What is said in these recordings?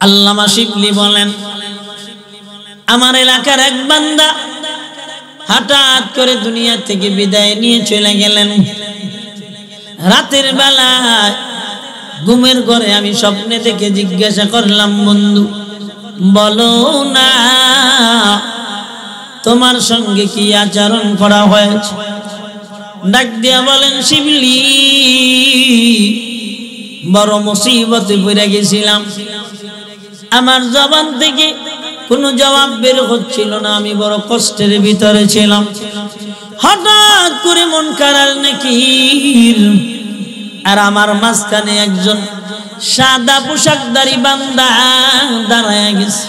আল্লামা শিবলি বলেন, আমার এলাকার এক বান্দা হঠাৎ করে দুনিয়া থেকে বিদায় নিয়ে চলে গেলেন। রাতের বেলায় ঘুমের ঘরে আমি স্বপ্নে থেকে জিজ্ঞাসা করলাম, বন্ধু বলো না তোমার সঙ্গে কি আচরণ করা হয়েছে? ডাক দিয়া বলেন, শিবলি বড় মুসিবতে পড়ে গেছিলাম, আমার জবান থেকে কোনো জবাব বের হচ্ছিল না, আমি বড় কষ্টের ভিতরে ছিলাম। হঠাৎ করে মুনকার আর নাকির আর আমার মাঝখানে একজন সাদা পোশাকধারী বান্দা দাঁড়ায় গেছে।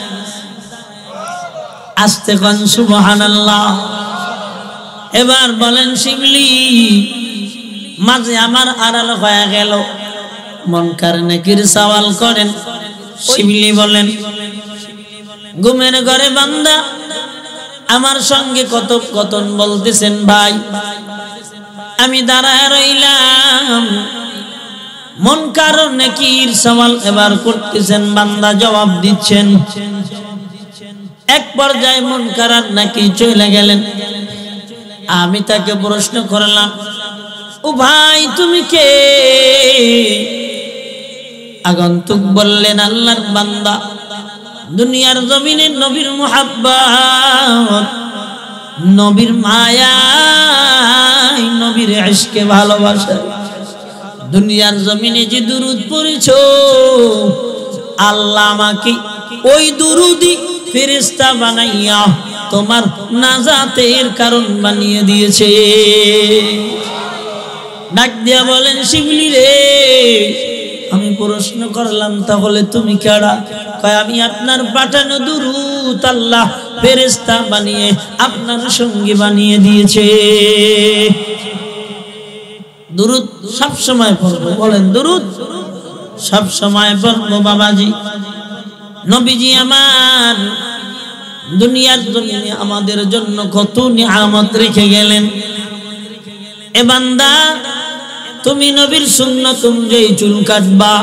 আস্তে কোন সুবহানাল্লাহ। এবার বলেন, শিবলি মাঝে আমার আড়াল হয়ে গেল। মুনকার নাকির সওয়াল করেন, শিবলি বলেন, ঘুমের ঘরে বান্দা আমার সঙ্গে কথোপকথন বলতেছেন, ভাই আমি দাঁড়ায় রইলাম। মুনকার নাকির সওয়াল এবার করতেছেন, বান্দা জবাব দিচ্ছেন। এক পর্যায়ে মুনকার আর নাকির চলে গেলেন। আমি তাকে প্রশ্ন করলাম, ও ভাই তুমি কে? আগন্তুক বললেন, আল্লাহর বান্দা, দুনিয়ার জমিনে নবীর মুহাব্বত, নবীর মায়া, নবীর ইশকে ভালোবাসা, দুনিয়ার জমিনে যে দুরূদ পড়েছো, আল্লাহ আমাকে ওই দুরূদই ফেরেশতা বানাইয়া তোমার নাজাতের কারণ বানিয়ে দিয়েছে। ডাক দিয়া বলেন, শিবলি রে, আমি প্রশ্ন করলাম, তাহলে তুমি কেডা? কয়, আমি আপনার পাঠানো দুরূদ আল্লাহ ফেরেশতা বানিয়ে আপনার সঙ্গী বানিয়ে দিয়েছে। দুরূদ সব সময় পড়বো, বলেন দুরূদ সব সময় পড়বো। বাবাজি, নবীজি আমার দুনিয়ার জমিনে আমাদের জন্য কত নিয়ামত রেখে গেলেন। এ বান্দা, তুমি নবীর সুন্নাত অনুযায়ী চুল কাটবা,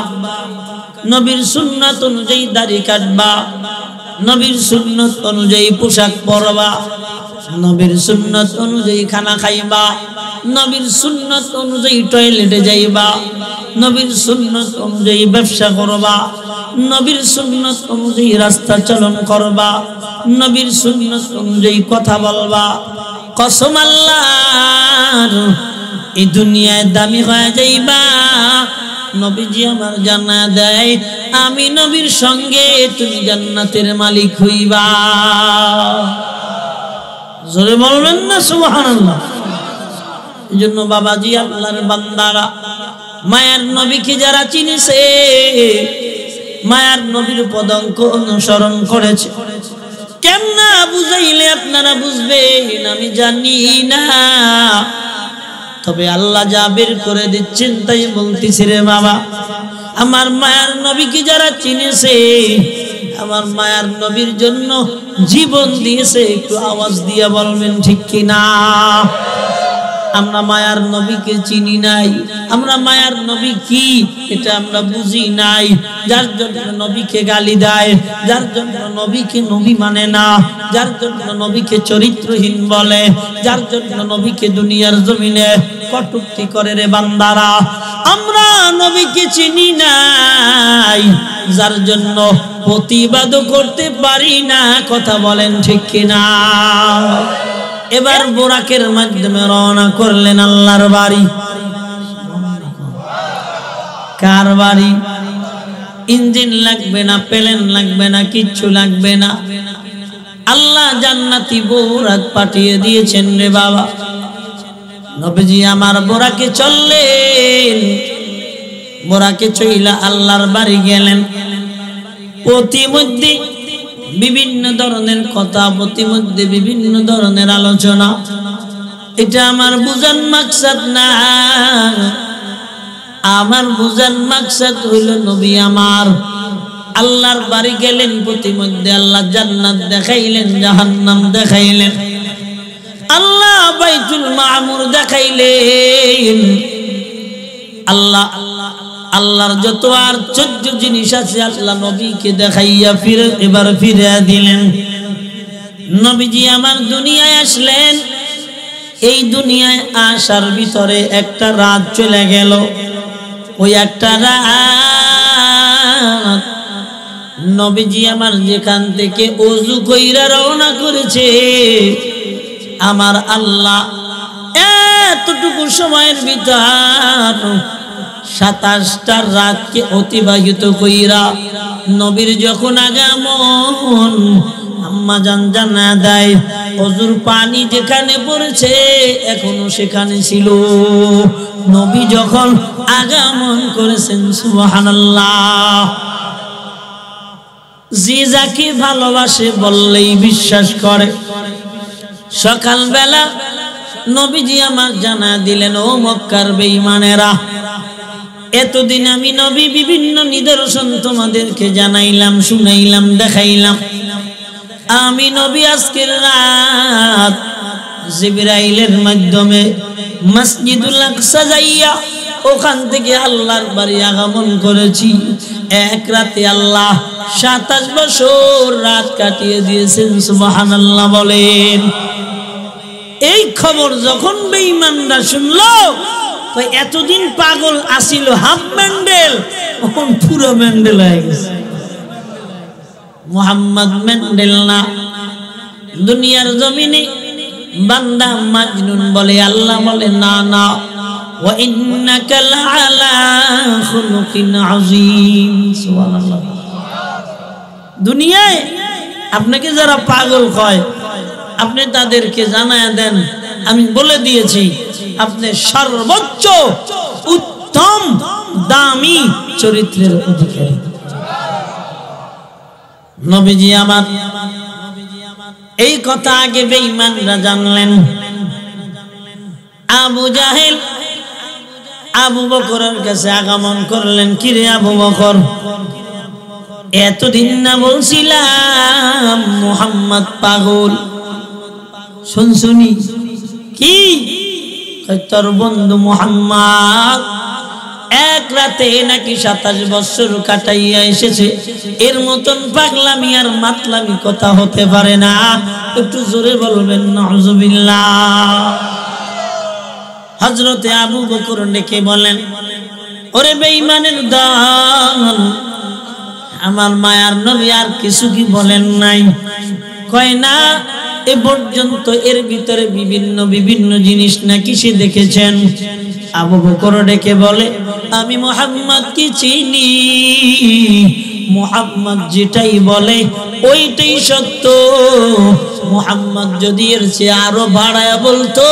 নবীর সুন্নাত অনুযায়ী দাড়ি কাটবা, নবীর সুন্নাত অনুযায়ী পোশাক পরবা, নবীর সুন্নাত অনুযায়ী খানা খাইবা, নবীর সুন্নাত অনুযায়ী টয়লেটে যাইবা, নবীর সুন্নাত অনুযায়ী ব্যবসা করবা, নবীর সুন্নাত অনুযায়ী রাস্তা চলন করবা, নবীর সুন্নাত অনুযায়ী কথা বলবা। কসম আল্লাহর, এই দুনিয়ায় দামি হয়ে যাইবা। নবীজি আমার জানা দেয়, আমি নবীর সঙ্গে তুমি জান্নাতের মালিক হইবা। জোরে বলবেন না সুবহানাল্লাহ। এজন্য বাবাজি, আল্লাহর বান্দারা, মায়ার নবীকে যারা চিনেছে, মায়ার নবীর পদাঙ্ক অনুসরণ করেছে, কেমনা বুঝাইলে আপনারা বুঝবেন আমি জানি না, তবে আল্লাহ যা বের করে দিচ্ছেন তাই বলতেছি রে বাবা। আমার মায়ার নবীকে যারা চিনেছে, আমার মায়ার নবীর জন্য জীবন দিয়েছে, একটু আওয়াজ দিয়ে বলবেন ঠিক কিনা? আমরা মায়ার নবীকে চিনি নাই, আমরা মায়ার নবী কি এটা আমরা বুঝি নাই। যার জন্য নবীকে গালি দেয়, যার জন্য নবীকে নবী মানে না, যার জন্য নবীকে চরিত্রহীন বলে, যার জন্য নবীকে দুনিয়ার জমিনে কটূক্তি করে রে বান্দারা, আমরা নবীকে চিনি নাই, যার জন্য প্রতিবাদ করতে পারি না। কথা বলেন ঠিক কিনা? এবার বোরাকের মাধ্যমে রওনা করলেন আল্লাহর বাড়ি। কার বাড়ি? ইঞ্জিন লাগবে না, প্লেন লাগবে না, কিচ্ছু লাগবে না, আল্লাহ জান্নাতি বোরাক পাঠিয়ে দিয়েছেন রে বাবা। নবীজি আমার বোরাকে চললেন, বোরাকে চইলা আল্লাহর বাড়ি গেলেন। প্রতিমধ্যে বিভিন্ন ধরনের কথা, প্রতিমধ্যে বিভিন্ন ধরনের আলোচনা। এটা আমার বুঝান মাকসাদ না, আমার বুঝান মাকসাদ হইল নবী আমার আল্লাহর বাড়ি গেলেন, প্রতিমধ্যে আল্লাহ জান্নাত দেখাইলেন, জাহান্নাম দেখাইলেন, আল্লাহ বাইতুল মামুর দেখাইলেন, আল্লাহ আল্লাহর যত আশ্চর্য জিনিস আছে আল্লাহ নবীকে দেখাইয়া এবার ফিরে দিলেন। নবীজি আমার দুনিয়ায় আসলেন, এই দুনিয়ায় আসার ভিতরে একটা রাত চলে গেল। ওই একটা রাত নবীজি আমার যেখান থেকে ওযু কইরা রওনা করেছে, আমার আল্লাহ এতটুকু সময়ের ভিতর 27টা রাতকে অতিবাহিত কইরা নবীর যখন আগমন আম্মা জান জানা দেয়, ওযুর পানি যেখানে পড়েছে এখনো সেখানে ছিল। নবী যখন আগমন করেছেন, সুবহানাল্লাহ। যে যাকে ভালোবাসে বললেই বিশ্বাস করে। সকালবেলা নবীজি আমার জানা দিলেন, ও মক্কার বেঈমানেরা, এতদিন আমি নবী বিভিন্ন নিদর্শন তোমাদেরকে জানাইলাম, শুনাইলাম, দেখাইলাম। আমি নবী আজকের রাত জিবরাইলের মাধ্যমে মসজিদুল আকসা যাইয়া ওখান থেকে আল্লাহর বাড়ি আগমন করেছি। এক রাতে আল্লাহ 27 বছর রাত কাটিয়ে দিয়েছেন, সুবহানাল্লাহ বলেন। এই খবর যখন বেঈমানরা শুনলো, তো এতদিন পাগল আসিল হাফ ম্যান্ডেল, এখন পুরো ম্যান্ডেল হয়ে গেছে। মুহাম্মদ ম্যান্ডেল না, দুনিয়ার জমিনে বান্দা মাজনুন বলে, আল্লাহ বলে না না, ওয়া ইন্নাকা লাআলা খুলুকিন আযীম, সুবহানাল্লাহ। দুনিয়ায় আপনাকে যারা পাগল কয়, আপনি তাদেরকে জানায়া দেন, আমি বলে দিয়েছি আপনি সর্বোচ্চ উত্তম দামি চরিত্রের অধিকারী। নবীজি আমার এই কথা আগে বেঈমানরা জানলেন। আবু জাহেল আবু বকরের কাছে আগমন করলেন, কিরে আবু বকর, এতদিন না বলছিলাম মুহাম্মদ পাগল, শুনছুনি কি? তোর বন্ধু মুহাম্মদ এক রাতে নাকি 27 বছর কাটাইয়া এসেছে। এর মতন পাগলামি আর মাতলামি কথা হতে পারে না। একটু জোরে বলবেন নাউজুবিল্লাহ। হযরতে আবু বকর ডেকে বলেন, ওরে বেঈমানের দল, আমার মায়ার নবী আর কিছু কি বলেন নাই? কয় না, এ পর্যন্ত এর ভিতরে বিভিন্ন জিনিস নাকি সে দেখেছেন। আবু বকর ডেকে বলে, আমি মুহাম্মদ কি চিনি, মুহাম্মদ যেটাই বলে ওইটাই সত্য। মুহাম্মদ যদি এর চেয়ে আরো বাড়ায়া বলতো,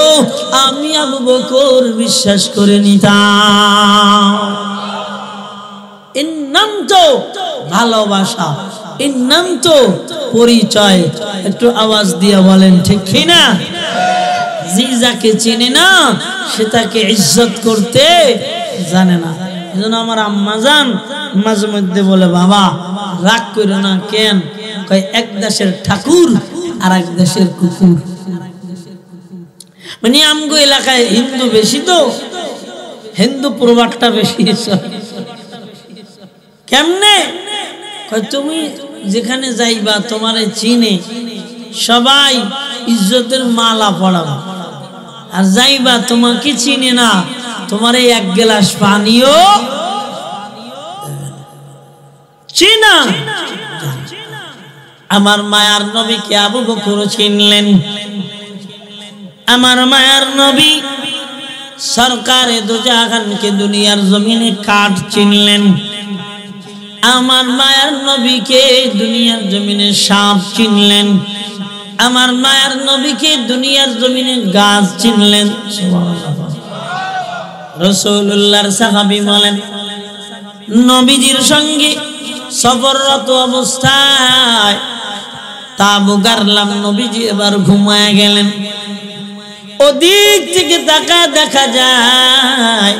আমি আবু বকর বিশ্বাস করে নিতাম। এর নাম তো ভালোবাসা, এর নাম তো পরিচয়। একটু আওয়াজ দিয়ে বলেন ঠিক কি না? যে যাকে চেনে না সে তাকে ইজ্জত করতে জানে না। এজন্য আমার আম্মা জান মাঝে মধ্যে বলে, বাবা রাগ করো না। কেন? কয় এক দেশের ঠাকুর আর এক দেশের কুকুর। মানে আমগো এলাকায় হিন্দু বেশি, তো হিন্দু প্রবাদটা বেশি। কেমনে? কয় তুমি যেখানে যাইবা তোমারে চিনে সবাই ইজ্জতের মালা পড়াবা, আর যাইবা তোমাকে চিনে না, তোমারে এক গ্লাস পানিও চিনা। আমার মায়ার নবীকে আবু বকর চিনলেন। আমার মায়ার নবী সরকারে দু জাহানকে দুনিয়ার জমিনে কাঠ চিনলেন। আমার মায়ার নবীকে দুনিয়ার জমিনে সাপ চিনলেন। আমার মায়ার নবীকে দুনিয়ার জমিনে গাছ চিনলেন। রাসূলুল্লাহর সাহাবী বলেন, নবীজির সঙ্গে সফররত অবস্থায় তাবু গাড়লাম, নবীজি এবার ঘুমায় গেলেন। ওদিক থেকে তাকায় দেখা যায়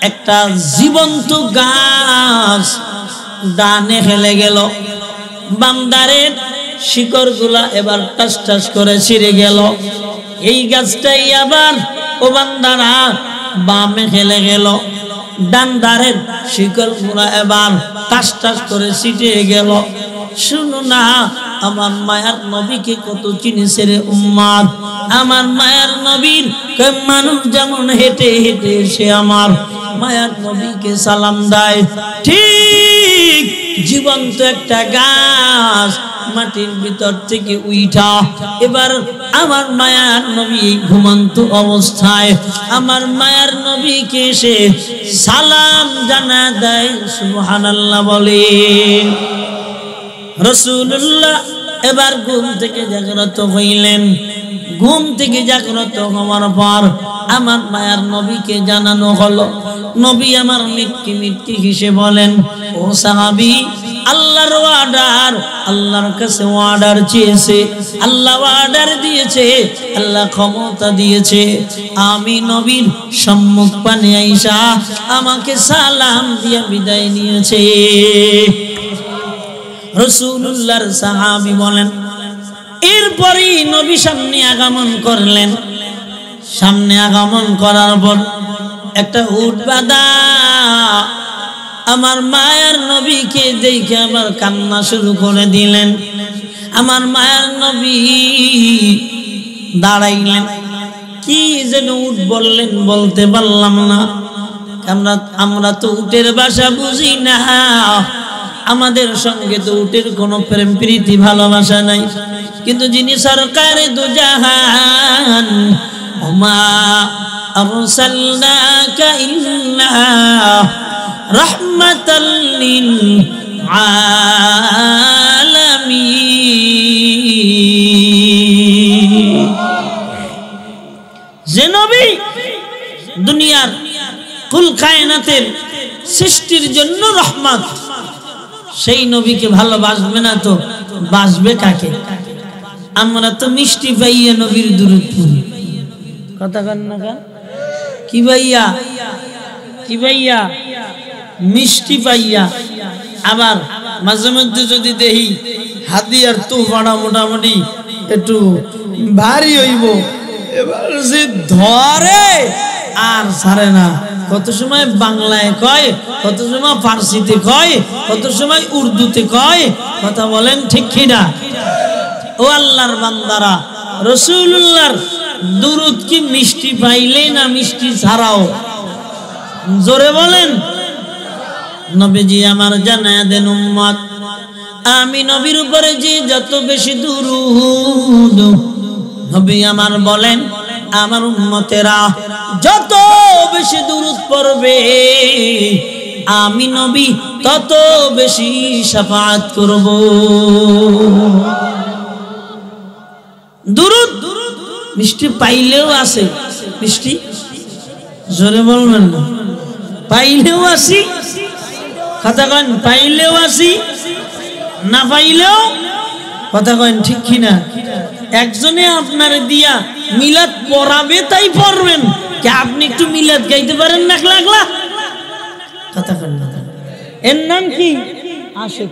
একটা জীবন্ত গাছ ডানে হেলে গেল। বান্দারের শিকড় গুলা এবার টাস টাস করে ছিঁড়ে গেল। এই গাছটাই আবার ও বান্দারা বামে হেলে গেল। ডান দাঁড়ের শিকল গুলা এবার টাস টাস করে ছিটে গেল। শুনো না, আমার মায়ার নবীকে কত চিনেছে রে উম্মত। আমার মায়ার নবীর মানুষ যেমন হেঁটে হেঁটে এসে আমার মায়ার নবীকে সালাম দেয়, ঠিক জীবন্ত একটা গাছ মাটির ভিতর থেকে উঠা এবার আমার মায়ার নবী ঘুমন্ত অবস্থায় আমার মায়ার নবীকে এসে সালাম জানা দেয়। সুবহানাল্লাহ বলে। রাসূলুল্লাহ এবার ঘুম থেকে জাগ্রত হইলেন। ঘুম থেকে জাগ্রত হওয়ার পর আমার মায়ার নবীকে জানানো হলো। নবী আমার মিটকি মিটকি হেসে বলেন, ও সাহাবী, আল্লাহর অর্ডার, আল্লাহর কাছে অর্ডার চেয়েছে, আল্লাহ অর্ডার দিয়েছে, আল্লাহ ক্ষমতা দিয়েছে। আমি নবীর সম্মুখ পানে আইসা আমাকে সালাম দিয়ে বিদায় নিয়েছে। রাসূলুল্লাহর সাহাবী বলেন, এরপরই নবী সামনে আগমন করলেন। সামনে আগমন করার পর একটা উট বাঁধা আমার মায়ের নবীকে দেখে আমার কান্না শুরু করে দিলেন। আমার মায়ের নবী দাঁড়াইলেন, কি যেন উট বললেন বলতে পারলাম না। আমরা তো উটের ভাষা বুঝি না, আমাদের সঙ্গে তো উটের কোনো প্রেম প্রীতি ভালোবাসা নাই। কিন্তু যিনি সরকারে দু জাহান, ওমা আরসালনাকা ইল্লা রাহমাতাল লিল আলামিন, যে নবী দুনিয়ার কুল কায়নাতের সৃষ্টির জন্য রহমত, সেই নবীকে ভালোবাসবে না তো বাসবে কাকে? আমরা তো মিষ্টি পাইয়া নবীর দুরূদ পড়ি, কথা কন না কেন? কি ভাইয়া, কি ভাইয়া, মিষ্টি পাইয়া। আবার মাঝে মধ্যে যদি দেখি হাদিয়ার তোফাটা মোটামুটি একটু ভারী হইব, এবার যে ধরে আর ছাড়ে না। কত সময় বাংলায় কয়, কত সময় ফার্সিতে কয়, কত সময় উর্দুতে কয়, কথা বলেন ঠিক কিনা? ও আল্লাহর বান্দারা, রাসূলুল্লাহর দুরূদ কি মিষ্টি পাইলে না মিষ্টি ছাড়াও? জোরে বলেন। নবীজি আমার জানায়া দেন উম্মত, আমি নবীর উপরে যে যত বেশি দুরূদ, নবী আমার বলেন আমার উম্মতেরা যত বেশি দুরূদ পড়বে আমি নবী তত বেশি শাফাআত করব। দুরূদ মিষ্টি পাইলেও আছে, মিষ্টি জোরে বলবেন না, পাইলেও আসি, কথা কন, পাইলেও আসি না পাইলেও, কথা কন ঠিক কিনা? একজনে আপনার দিয়া মিলাদ পড়াবে তাই পড়বেন, কে আপনি একটু মিলাদ গাইতে পারেন না লাগলা? কথা কন না। এর নাম কি? আশিক।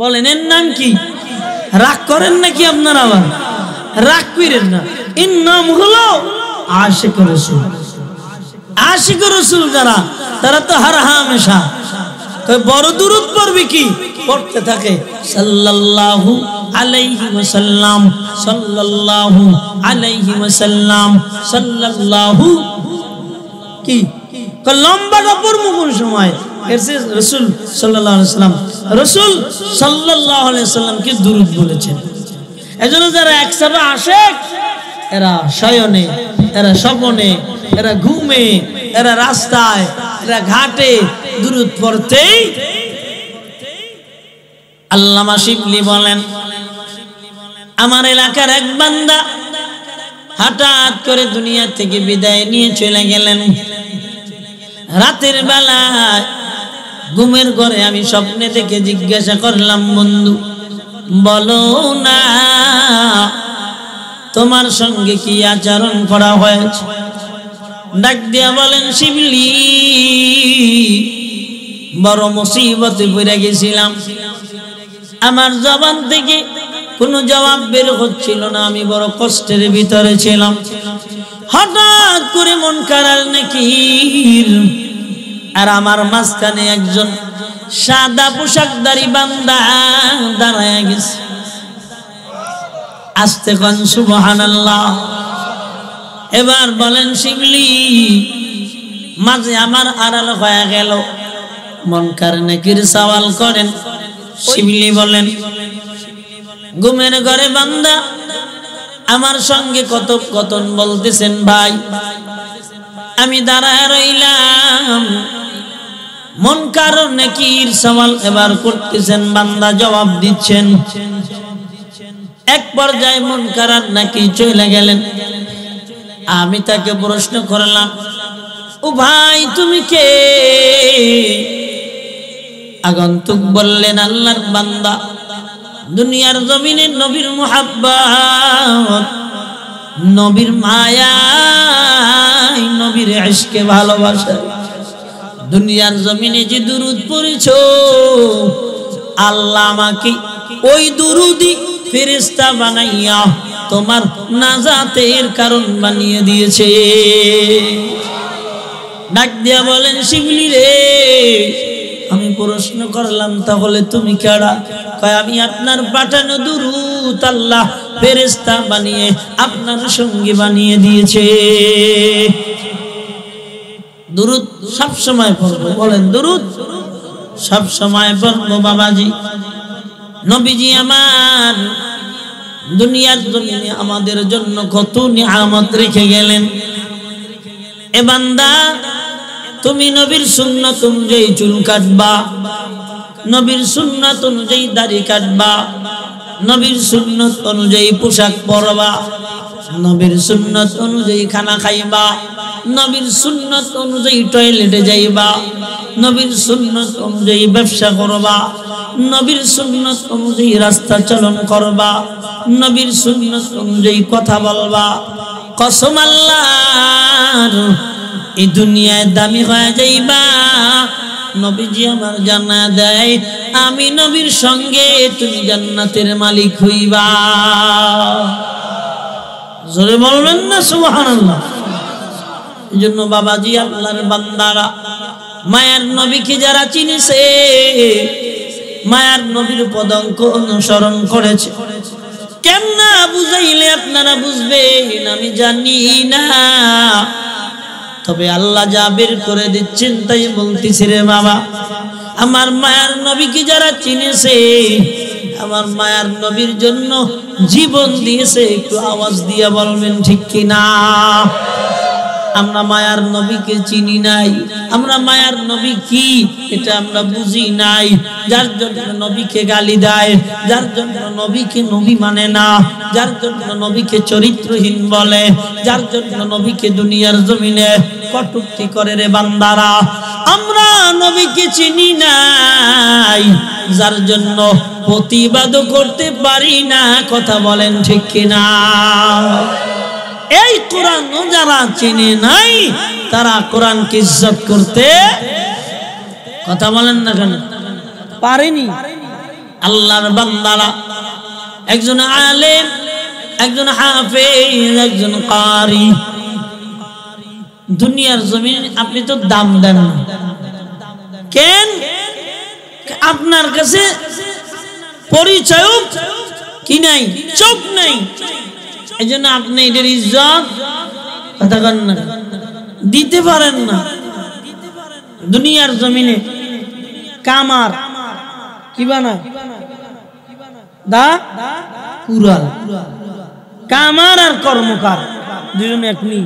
বলেন এর নাম কি? রাগ করেন নাকি আপনারা? আবার রাগ করেন না, এর নাম হলো আশিক রাসূল। আশিক রাসূল যারা, তারা তো হর হামেশা বড় দুরূদ পড়বে, কি পড়তে থাকে সাল্লাল্লাহু আলাইহি ওয়াসাল্লাম, সাল্লাল্লাহু আলাইহি ওয়াসাল্লাম, সাল্লাল্লাহু কি লম্বাটা পড়বো কোন সময়? রাসূল সাল্লাল্লাহু আলাইহি ওয়াসাল্লাম, রাসূল সাল্লাল্লাহু আলাইহি ওয়াসাল্লামকে দুরূদ বলেছেন। এজন্য যারা একসাথে আসে, এরা শয়নে, এরা স্বপনে, এরা ঘুমে, এরা রাস্তায়, এরা ঘাটে দুরূদ পড়তেই। আল্লামা শিবলি বলেন, আমার এলাকার এক বান্দা হঠাৎ করে দুনিয়া থেকে বিদায় নিয়ে চলে গেলেন। রাতের বেলা ঘুমের ঘরে আমি স্বপ্নে দেখে জিজ্ঞাসা করলাম, বন্ধু বলো না তোমার সঙ্গে কি আচরণ করা হয়েছে? ডাক দিয়া বলেন, শিবলি বড় মুসিবতে পড়ে গেছিলাম, আমার জবান থেকে কোনো জবাব বের হচ্ছিল না, আমি বড় কষ্টের ভিতরে ছিলাম। হঠাৎ করে মুনকার আর নাকির আর আমার মাঝখানে একজন সাদা পোশাকধারী বান্দা দাঁড়ায় গেছে। আস্তে কোন সুবহানাল্লাহ। এবার বলেন শিবলি মাঝে আমার আড়াল হয়ে গেল, মুনকার নাকির সওয়াল করেন। শিবলি বলেন ঘুমের ঘরে বান্দা আমার সঙ্গে কথোপকথন বলতেছেন ভাই, আমি দাঁড়ায় রইলাম। মুনকার নাকির সওয়াল এবার করতেছেন, বান্দা জবাব দিচ্ছেন। এক পর্যায়ে মুনকার আর নাকির চলে গেলেন। আমি তাকে প্রশ্ন করলাম, ও ভাই তুমি কে? আগন্তুক বললেন আল্লাহর বান্দা, দুনিয়ার জমিনে নবীর মুহাব্বত, নবীর মায়া, নবীর ইশকে ভালোবাসা, দুনিয়ার জমিনে যে দুরূদ পড়েছো আল্লাহ আমাকে ওই দুরূদই ফেরেশতা বানাইয়া তোমার নাজাতের কারণ বানিয়ে দিয়েছে। ডাক দিয়া বলেন শিবলি রে, আমি প্রশ্ন করলাম তাহলে তুমি কারা? কয় আমি আপনার পাঠানো দুরূদ আল্লাহ ফেরেশতা বানিয়ে আপনার সঙ্গী বানিয়ে দিয়েছে। দুরূদ সব সময় পড়বো, বলেন দুরূদ সব সময় পড়বো বাবাজি। নবীজি আমার দুনিয়ার জমিনে আমাদের জন্য কত নিয়ামত রেখে গেলেন। এ বান্দা তুমি নবীর সুন্নাত অনুযায়ী চুল কাটবা, নবীর সুন্নাত অনুযায়ী দাড়ি কাটবা, নবীর সুন্নাত অনুযায়ী পোশাক পরবা, নবীর সুন্নাত অনুযায়ী খানা খাইবা, নবীর সুন্নাত অনুযায়ী টয়লেটে যাইবা, নবীর সুন্নাত অনুযায়ী ব্যবসা করবা, নবীর সুন্নাত অনুযায়ী রাস্তা চলন করবা, নবীর সুন্নাত অনুযায়ী কথা বলবা। কসম আল্লাহর, এই দুনিয়ায় দামি হয়ে যাইবা। নবীজি আমার জানা দেয় আমি নবীর সঙ্গে তুমি জান্নাতের মালিক হইবা। জোরে বলবেন না সুবহানাল্লাহ। এজন্য বাবাজি আল্লাহর বান্দারা মায়ার নবীকে যারা চিনেছে, মায়ার নবীর পদাঙ্ক অনুসরণ করেছে, কেমনা বুঝাইলে আপনারা বুঝবেন আমি জানি না, তবে আল্লাহ যা বের করে দিচ্ছেন তাই বলতেছি রে বাবা। আমার মায়ার নবীকে যারা চিনেছে, আমার মায়ার নবীর জন্য জীবন দিয়েছে, একটু আওয়াজ দিয়ে বলবেন ঠিক কিনা। আমরা মায়ার নবীকে চিনি নাই, আমরা মায়ার নবী কি এটা আমরা বুঝি নাই। যার জন্য নবীকে গালি দেয়, যার জন্য নবীকে নবী মানে না, যার জন্য নবীকে চরিত্রহীন বলে, যার জন্য নবীকে দুনিয়ার জমিনে কটূক্তি করে রে বান্দারা। আমরা নবীকে চিনি নাই, যার জন্য প্রতিবাদ করতে পারি না। কথা বলেন ঠিক কিনা। এই কোরআন যারা চিনে নাই তারা কোরআনকে ইজ্জত করতে, কথা বলেন না কেন, পারেনি। আল্লাহর বান্দারা একজন আলেম, একজন হাফেজ, একজন কারি, দুনিয়ার জমিনে আপনি তো দাম দেন না কেন? আপনার কাছে পরিচয় কি নাই, চোখ নাই, এই জন্য আপনি এটার ইজ্জত কথা কন না, দিতে পারেন না। দুনিয়ার জমিনে কামার কি বানায়, দা কুড়াল, কামার আর কর্মকার দুজন এক নি,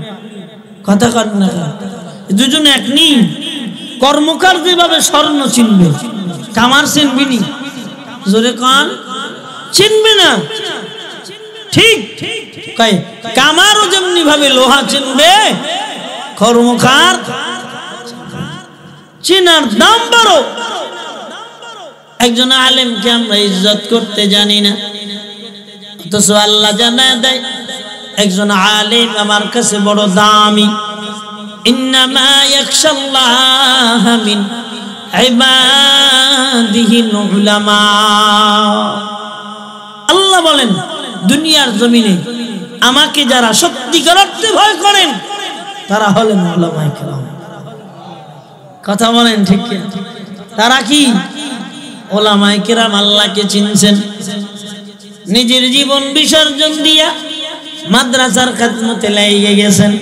কথা কন না, দুজন এক নি। কর্মকার যেভাবে স্বর্ণ চিনবে, কামার চিনবিনি, জোরে কন চিনবে না। ঠিক কামারও যেমনি ভাবে লোহা চিনবে, কর্মকার চিনার দাম বড়। একজন আলেমকে আমরা ইজ্জত করতে জানি না, অথচ আল্লাহ জানায় দেয় একজন আলেম আমার কাছে বড় দামি। ইন্নামা ইয়াখশাল্লাহ মিন ইবাদিহিল উলামা। আল্লাহ বলেন দুনিয়ার জমিনে আমাকে যারা সত্যিকার অর্থে ভয় করেন তারা হলেন উলামায়ে কেরাম। কথা বলেন ঠিক কি? তারা কি ওলামায়ে কেরাম আল্লাহকে চিনছেন, নিজের জীবন বিসর্জন দিয়া মাদ্রাসার খেদমতে লেগে গেছেন,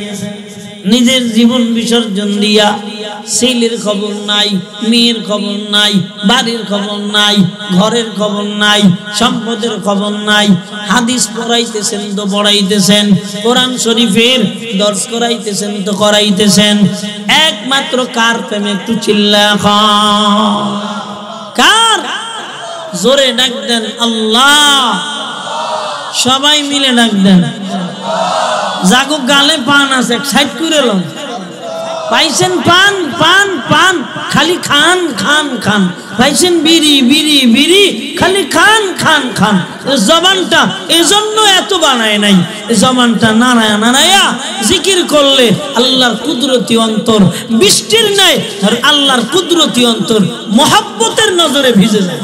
নিজের জীবন বিসর্জন দিয়া ছেলের খবর নাই, মেয়ের খবর নাই, বাড়ির খবর নাই, ঘরের খবর নাই, সম্পদের খবর নাই। হাদিস পড়াইতেছেন তো পড়াইতেছেন, কোরআন শরীফের দর্শ করাইতেছেন তো করাইতেছেন, একমাত্র কার প্রেমে একটু চিল্লা কার? জোরে ডাক দেন আল্লাহ, সবাই মিলে ডাক দেন। জাগো গালে পান আছে, সাইড করে লন, পাইছেন পান পান পান, খালি খান খান খান, পাইছেন বিড়ি বিড়ি বিড়ি, খালি খান খান খান। জবানটা এজন্য এত বানায় নাই, জবানটা নাড়ায়া নাড়ায়া জিকির করলে আল্লাহর কুদরতি অন্তর বৃষ্টির নাই, আর আল্লাহর কুদরতি অন্তর মোহাব্বতের নজরে ভিজে যায়।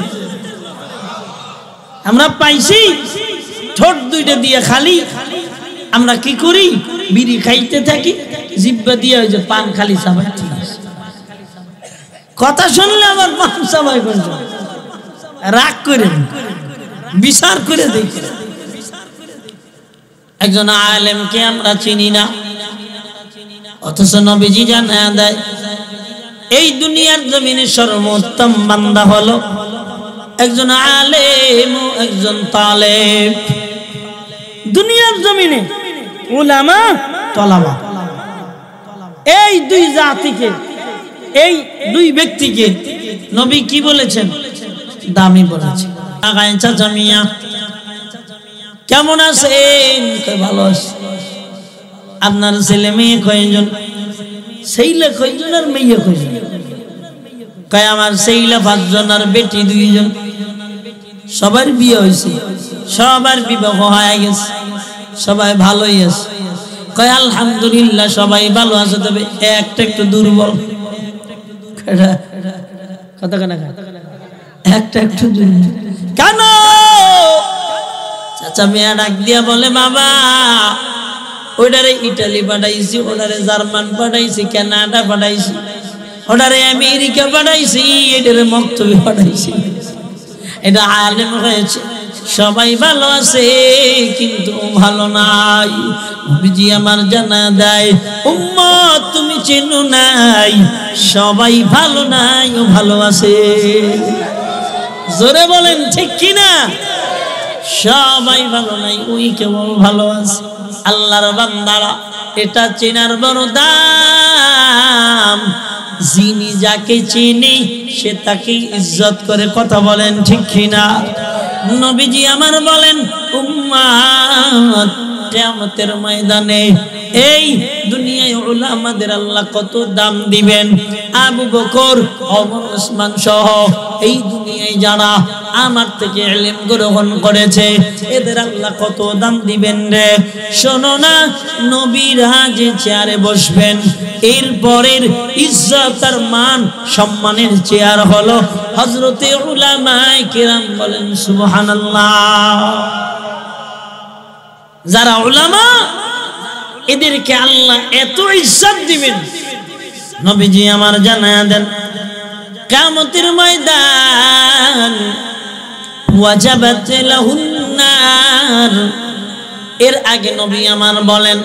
আমরা পাইছি ঠোঁট দুইটা দিয়ে খালি আমরা কি করি, বিড়ি খাইতে থাকি, জিব্বা দিয়ে ওই যে পান খালি চাবাই। কথা শুনলে আবার পান চাবাই করছে, রাগ করে বিচার করে দেখি। একজন আলেমকে আমরা চিনি না, অথচ নবীজি জানা দেয় এই দুনিয়ার জমিনে সর্বোত্তম বান্দা হলো একজন আলেম ও একজন তালেব। দুনিয়ার জমিনে উলামা তলাবা, এই দুই জাতিকে, এই দুই ব্যক্তিকে নবী কি বলেছেন? দামি বলেছেন। চাচা মিয়া কেমন আছেন? ভালো আছে। আপনার ছেলে মেয়ে কয়জন? ছেলে কয়জন আর মেয়ে কয়জন? কয় আমার ছেলে 5 জন আর বেটি 2 জন। সবার বিয়ে হয়েছে, সবার বিবাহ হয়ে গেছে, সবাই ভালোই আছে। কয় আলহামদুলিল্লাহ সবাই ভালো আছে, তবে একটা একটু দুর্বল। কথা কেন? একটা একটু দুর্বল কেন? চাচা মিয়া ডাক দিয়া বলে, বাবা ওইটারে ইটালি পাঠাইছি, ওটারে জার্মান পাঠাইছি, কানাডা পাঠাইছি, ওটারে আমেরিকা পাঠাইছি, এটারে মক্তবে পাঠাইছি। এটা আলেম হয়েছে, সবাই ভালো আছে কিন্তু ভালো নাই। নবীজি আমার জানা দেয়, উম্মত তুমি চেনো নাই, সবাই ভালো নাই ও ভালো আছে। জোরে বলেন ঠিক কিনা? সবাই ভালো নাই, ওই কেবল ভালো আছে। আল্লাহর বান্দারা এটা চেনার বড় দাম। যিনি যাকে চিনি সে তাকে ইজ্জত করে। কথা বলেন ঠিক কিনা? নবীজি আমার বলেন, উম্মত কিয়ামতের ময়দানে এই দুনিয়ায় উলামাদের আল্লাহ কত দাম দিবেন। আবু বকর, ওমর, ওসমান সহ এই দুনিয়ায় যারা আমার থেকে ইলম গ্রহণ করেছে এদের আল্লাহ কত দাম দিবেন রে। শোনো না, নবীরা যে চেয়ারে বসবেন এরপরের ইজ্জত আর মান সম্মানের চেয়ার হলো হযরতে উলামায়ে কেরাম। বলেন সুবহানাল্লাহ। যারা উলামা এদেরকে আল্লাহ এত ইজ্জত দিবেন, নবীজি আমার জানায়া দেন কিয়ামতের ময়দান ওয়াজাবাত লাহুন নার। এর আগে নবী আমার বলেন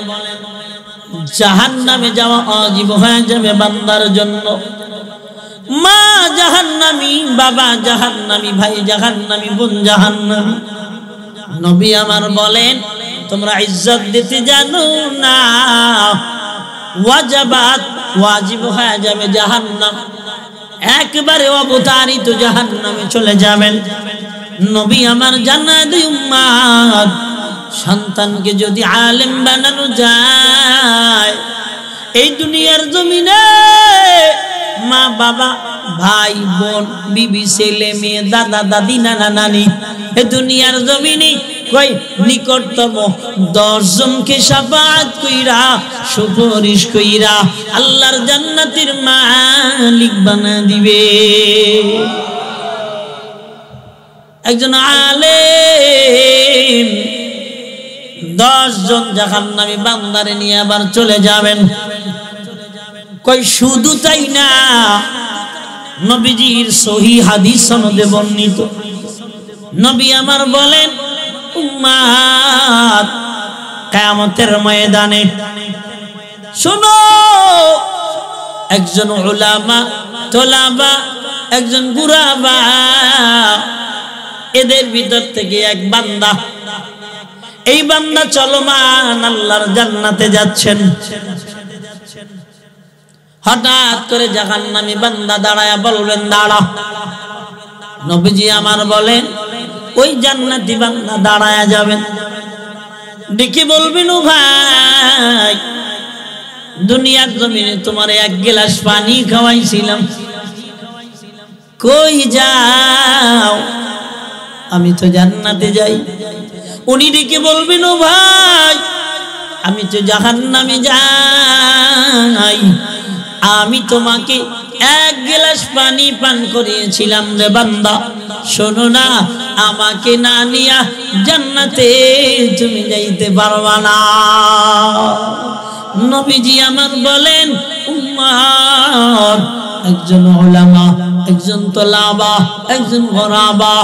জাহান্নামে যাওয়া ওয়াজিব হয়ে যাবে বান্দার জন্য। মা জাহান্নামী, বাবা জাহান্নামী, ভাই জাহান্নামী, বোন জাহান্নামী। নবী আমার বলেন তোমরা ইজ্জত দিতে জানো না, ওয়াজাবাত ওয়াজিব হয়ে যাবে জাহান্নাম, একবারে অবতারিত জাহান্নামে চলে যাবেন। নবী আমার জানায় দেয় উম্মত, সন্তানকে যদি আলেম বানানো যায় এই দুনিয়ার জমিনে, মা বাবা, ভাই বোন, বিবি, ছেলে মেয়ে, দাদা দাদি, নানা নানি, এই দুনিয়ার জমিনে কই নিকটতম 10 জনকে শাফাআত কইরা সুপারিশ কইরা আল্লাহর জান্নাতের মালিক বানা দিবে। একজন আলেম 10 জন জাহান্নামী বান্দারে নিয়ে আবার চলে যাবেন। কই শুধু তাই না, নবীজির সহিহ হাদিস সনদে বর্ণিত, নবী আমার বলেন, উম্মাত কিয়ামতের ময়দানে শোনো, একজন উলামা তোলাবা, একজন গুরাবা, এদের ভিতর থেকে এক বান্দা, এই বান্দা চলমান আল্লাহর জান্নাতে যাচ্ছেন। হঠাৎ করে জাহান্নামী বান্দা দাঁড়ায়া বলবেন, দাঁড়া। নবীজি আমার বলেন, ওই জান্নাতি বান্দা দাঁড়ায়া যাবেন, ডেকে বলবেন, ও ভাই, দুনিয়ার জমিনে তোমার এক গ্লাস পানি খাওয়াইছিলাম, কই যাও? আমি তো জান্নাতে যাই। উনি ডেকে বলবেন, ও ভাই, আমি তো জাহান্নামে যাই, আমি তোমাকে এক গ্লাস পানি পান করিয়েছিলাম রে বান্দা, শোনো না, আমাকে না নিয়া জান্নাতে তুমি যাইতে পারবা না। নবীজি আমার বলেন, উম্মত, একজন উলামা, একজন তোলাবা, একজন গরাবা,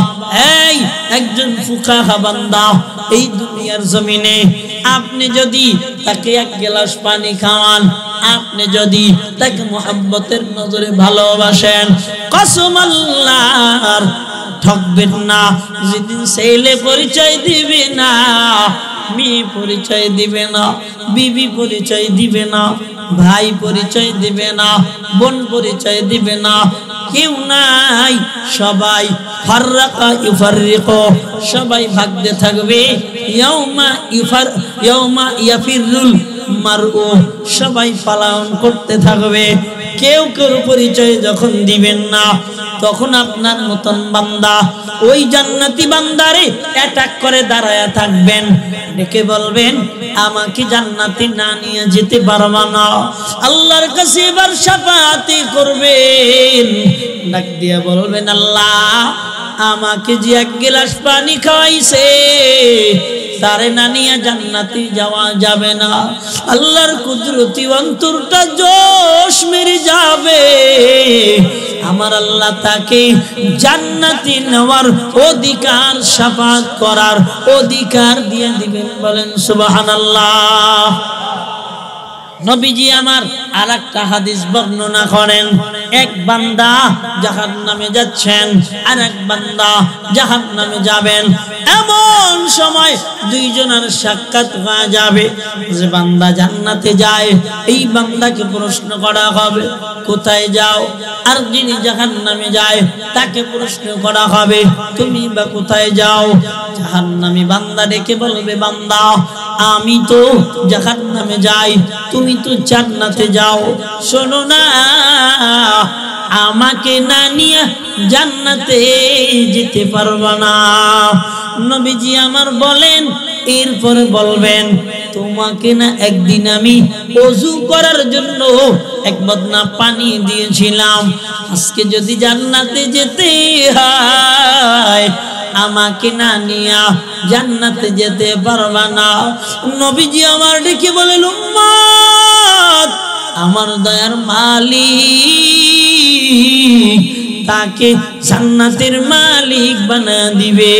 এই একজন ফুকাহা বান্দা, এই দুনিয়ার জমিনে আপনি যদি তাকে এক গ্লাস পানি খাওয়ান, আপনি যদি তাকে মুহাব্বতের নজরে ভালোবাসেন, কসম আল্লাহর, ঠকবেন না। যেদিন ছেলে পরিচয় দিবে না, মেয়ে পরিচয় দিবে না, বিবি পরিচয় দিবে না, ভাই পরিচয় দিবে না, বোন পরিচয় দিবে না, কেউ নাই, সবাই ফাররাকা ইউফাররিকু, সবাই ভাগতে থাকবে। ইয়াউমা ইয়াফিরুল মারউ, সবাই পালায়ন করতে থাকবে। কেউ কেউ পরিচয় যখন দিবেন না, তখন আপনার মতন বান্দা ওই জান্নাতি বান্দারে অ্যাটাক করে দাঁড়ায়া থাকবেন, ডেকে বলবেন, আমাকে জান্নাতে না নিয়ে যেতে পারবা না। আল্লাহর কাছে এবার শাফাআত করবেন, ডাক দিয়ে বলবেন, আল্লাহ, আমাকে যে এক গ্লাস পানি খাওয়াইছে, তারে না নিয়ে জান্নাতে যাওয়া যাবে না। আল্লাহর কুদরতি অন্তরটা জোশ মেরে যাবে, আমার আল্লাহ তাকে জান্নাতে নেওয়ার অধিকার, শাফাআত করার অধিকার দিয়ে দিবেন। বলেন সুবহানাল্লাহ। নবীজি আমার আরেকটা হাদিস বর্ণনা করেন, এক বান্দা জাহান্নামে যাচ্ছেন, আর এক বান্দা জাহান্নামে যাবেন। এমন সময় দুইজনের সাক্ষাৎ হয়ে যাবে। যে বান্দা জান্নাতে যায়, এই বান্দাকে প্রশ্ন করা হবে, কোথায় যাও? আর যিনি জাহান্নামে যায়, তাকে প্রশ্ন করা হবে, তুমি বা কোথায় যাও? জাহান্নামী বান্দা ডেকে বলবে, বান্দা, আমি তো জাহান্নামে যাই, তুমি তো জান্নাতে যাও, শোনো না, আমাকে না নিয়ে জান্নাতে যেতে পারবা না। নবীজি আমার বলেন, এরপরে বলবেন, তোমাকে না একদিন আমি ওযু করার জন্য এক বদনা পানি দিয়েছিলাম, আজকে যদি জান্নাতে যেতে হয়, আমাকে না নিয়া জান্নাতে যেতে পারবা না। নবীজি আমার ডেকে বলেন, উম্মত, আমার দয়ার মালিক তাকে জান্নাতের মালিক বানা দিবে।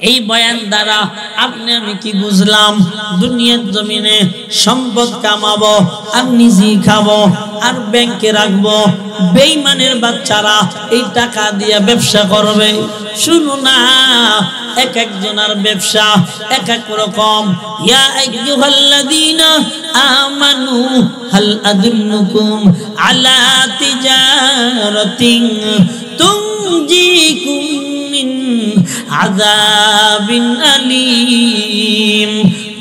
এই বয়ান দ্বারা আপনি আমি কি বুঝলাম? দুনিয়ার জমিনে সম্পদ কামাবো আর নিজেই খাবো আর ব্যাংকে রাখবো। বেঈমানের বাচ্চারা এই টাকা দিয়ে ব্যবসা করবে। শুনো না, এক একজনের ব্যবসা এক এক রকম। ইয়া আইয়ুহাল্লাযীনা আমানু হাল আদুল্লুকুম আলা তিজারাতিন তুনজিকুম মিন আযাবিন আলীম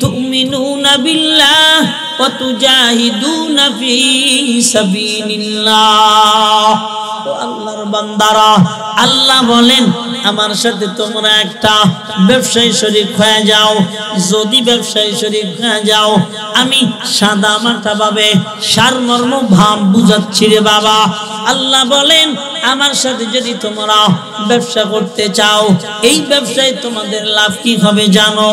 তুমিনুনা বিল্লাহ ওয়া তুজাহিদুনা ফি সাবিলিল্লাহ। ও আল্লাহর বান্দারা, আল্লাহ বলেন, আমার সাথে তোমরা একটা ব্যবসায়ী শরীক হয়ে যাও। যদি ব্যবসায়ী শরীক হয়ে যাও, আমি সাদা মাটা ভাবে সারমর্ম ভাব বুঝাচ্ছি রে বাবা। আল্লাহ বলেন, আমার সাথে যদি তোমরা ব্যবসা করতে চাও, এই ব্যবসায় তোমাদের লাভ কি হবে জানো?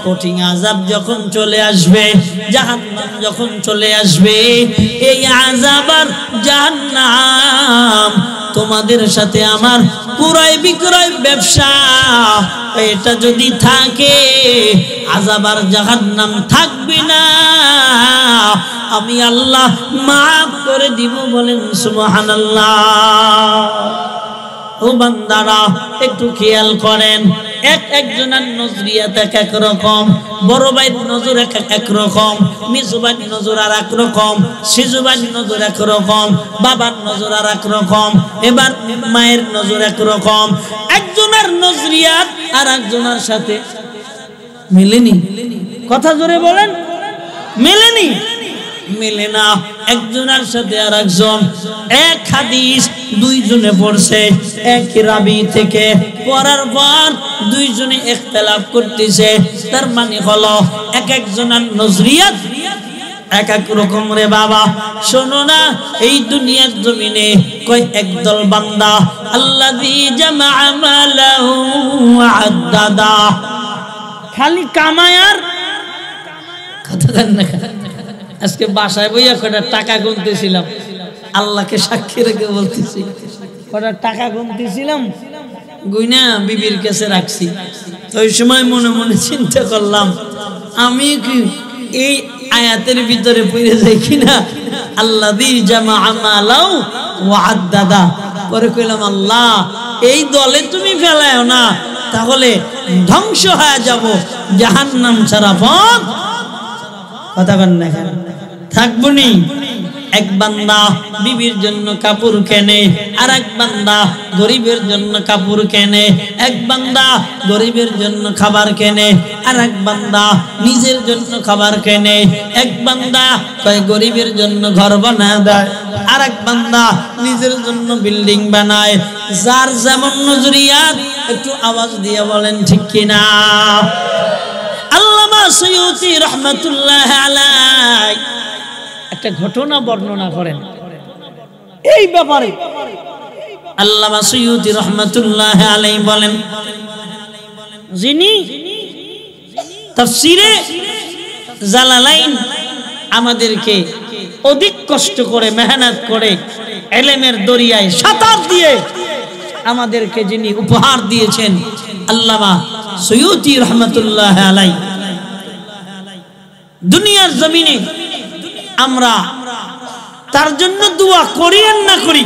কঠিন আযাব যখন চলে আসবে, জাহান্নাম যখন চলে আসবে, এই আযাব আর জাহান্নাম তোমাদের সাথে আমার ক্রয় বিক্রয় ব্যবসা, এটা যদি থাকে আযাব আর জাহান্নাম থাকবে না, আমি আল্লাহ মাফ করে দিব। বলেন সুবহানাল্লাহ। ও বান্দারা একটু খেয়াল করেন, একজনের নজরিয়াত এক রকম, বড় ভাইয়ের নজর এক রকম, মেজো ভাইয়ের নজর আর এক রকম, সেজো ভাইয়ের নজর এক রকম, বাবার নজর আর এক রকম, এবার মায়ের নজর এক রকম। একজনের নজরিয়াত আর একজনের সাথে মেলেনি। কথা জোরে বলেন, মেলেনি, মেলে না। একজনের সাথে আর একজন এক হাদিস দুইজনে পড়ছে এক রাবি থেকে, পড়ার পর দুইজনে ইখতিলাফ করতেছে। তার মানে হলো একজনের নজরিয়াত এক এক রকম। রে বাবা শোনো না, এই দুনিয়ার জমিনে কয় একদল বান্দা আল্লাযী জামাআ মালাহু ওয়া আদ্দাদা, খালি কামায়ার কথা জান না। আজকে বাসায় বইয়া কটা টাকা গুনতেছিলাম, আল্লাহকে সাক্ষী রেখে বলতেছি, কটা টাকা গুনতেছিলাম, গুইনা বিবির কাছে রাখছি। তো ওই সময় মনে মনে চিন্তা করলাম, আমি কি এই আয়াতের ভিতরে পড়ে যাই কিনা, আল্লাযী জামাআ মালাহু ওয়া আদ্দাদা। পরে কইলাম, আল্লাহ এই দলে তুমি ফেলায়ও না, তাহলে ধ্বংস হয়ে যাব, জাহান্নাম ছাড়া পথ কথা বল না থাকবো নি। এক বান্দা বিবির জন্য কাপড় কেনে, আর এক বান্দা গরিবের জন্য কাপড় কেনে, এক বান্দা গরিবের জন্য খাবার কেনে, আর এক বান্দা নিজের জন্য খাবার কেনে, এক বান্দা কয় গরিবের জন্য ঘর বানায় দেয়, আর এক বান্দা নিজের জন্য বিল্ডিং বানায়। যার যেমন নজরিয়াত, একটু আওয়াজ দিয়ে বলেন ঠিক কিনা। আল্লামা সুয়ুতী রাহমাতুল্লাহ আলাইহি একটা ঘটনা বর্ণনা করেন এই ব্যাপারে। আল্লামা সুয়ুতী রাহমাতুল্লাহ আলাইহি বলেন, যিনি তাফসীরে জালালাইন আমাদেরকে অধিক কষ্ট করে মেহনত করে ইলমের দরিয়ায় সাঁতার দিয়ে আমাদেরকে যিনি উপহার দিয়েছেন, আল্লামা সুয়ুতী রাহমাতুল্লাহ আলাইহি, দুনিয়ার জমিনে আমরা তার জন্য দোয়া করি আর না করি,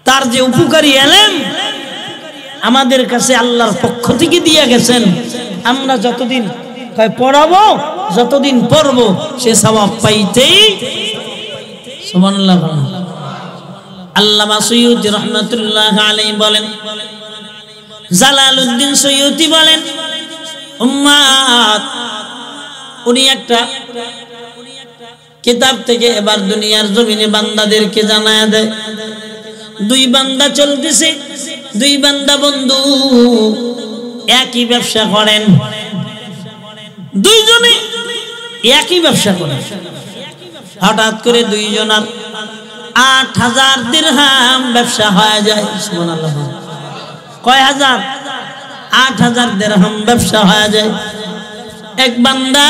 তার যে উপকারী ইলম আমাদের কাছে আল্লাহর পক্ষ থেকে দিয়ে গেছেন, আমরা যতদিন পড়াবো, যতদিন পড়বো, সে সওয়াব পাইতেই। সুবহানাল্লাহ। আল্লামা সুয়ুতী রাহমাতুল্লাহ আলাইহি বলেন, জালালউদ্দিন সুয়ুতী বলেন, উম্মাত, উনি একটা কিতাব থেকে এবার দুনিয়ার জমিনে বান্দাদেরকে জানায়া দেয়, দুই বান্দা চলতেছে, দুই বান্দা বন্ধু, একই ব্যবসা করেন, দুইজনে একই ব্যবসা করেন। হঠাৎ করে দুইজনের ৮,০০০ দিরহাম ব্যবসা হয়ে যায়। সুবহানাল্লাহ। কয় হাজার? ৮,০০০ দিরহাম ব্যবসা হয়ে যায়। এক বান্দা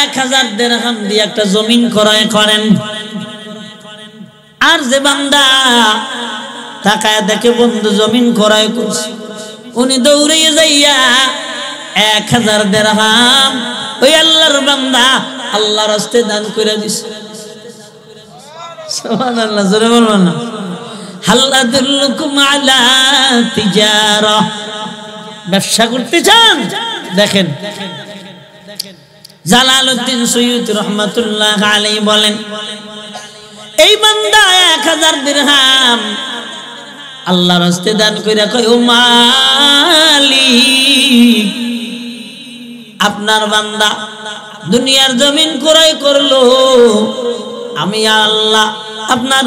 ১,০০০ দিরহাম দিয়ে একটা জমিন ক্রয় করেন, আর যে বান্দা তাকায় দেখে বন্ধু জমিন ক্রয় করছে, উনি দৌড়ে যাইয়া ১,০০০ দিরহাম ওই আল্লাহর বান্দা আল্লাহর রাস্তায় দান করে দিছে। সুবহানাল্লাহ। জোরে বলবেন না। হাল আদুল্লুকুম আলা তিজারা, ব্যবসা করতে চান? দেখেন, জালালউদ্দিন সুয়ুতী রাহমাতুল্লাহ আলাইহি বলেন, এই বান্দা ১,০০০ দিরহাম আল্লাহর রাস্তায় দান কইরা কয়, ও মালিক, আপনার বান্দা দুনিয়ার জমিন ক্রয় করলো, আমি আল্লাহ আপনার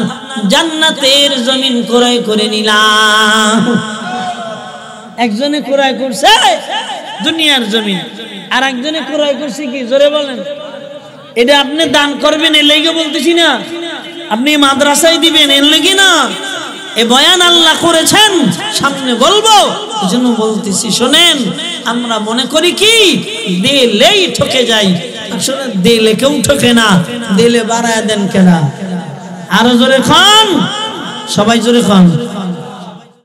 জান্নাতের জমিন ক্রয় করে নিলাম। একজনে ক্রয় করছে দুনিয়ার জমিন, আর একজনে ক্রয় করছে কি? জোরে বলেন। এটা আপনি দান করবেন এর লাগি বলতেছি না, আপনি মাদ্রাসায় দিবেন এর লাগি না, এ বয়ান আল্লাহ করেছেন, সামনে বলবো, এজন্য বলতেছি শোনেন। আমরা মনে করি কি দিলেই ঠকে যাই, আসলে দিলে কেউ ঠকে না, দিলে বাড়ায় দেন কেনা। আরো জোরে খান, সবাই জোরে খান।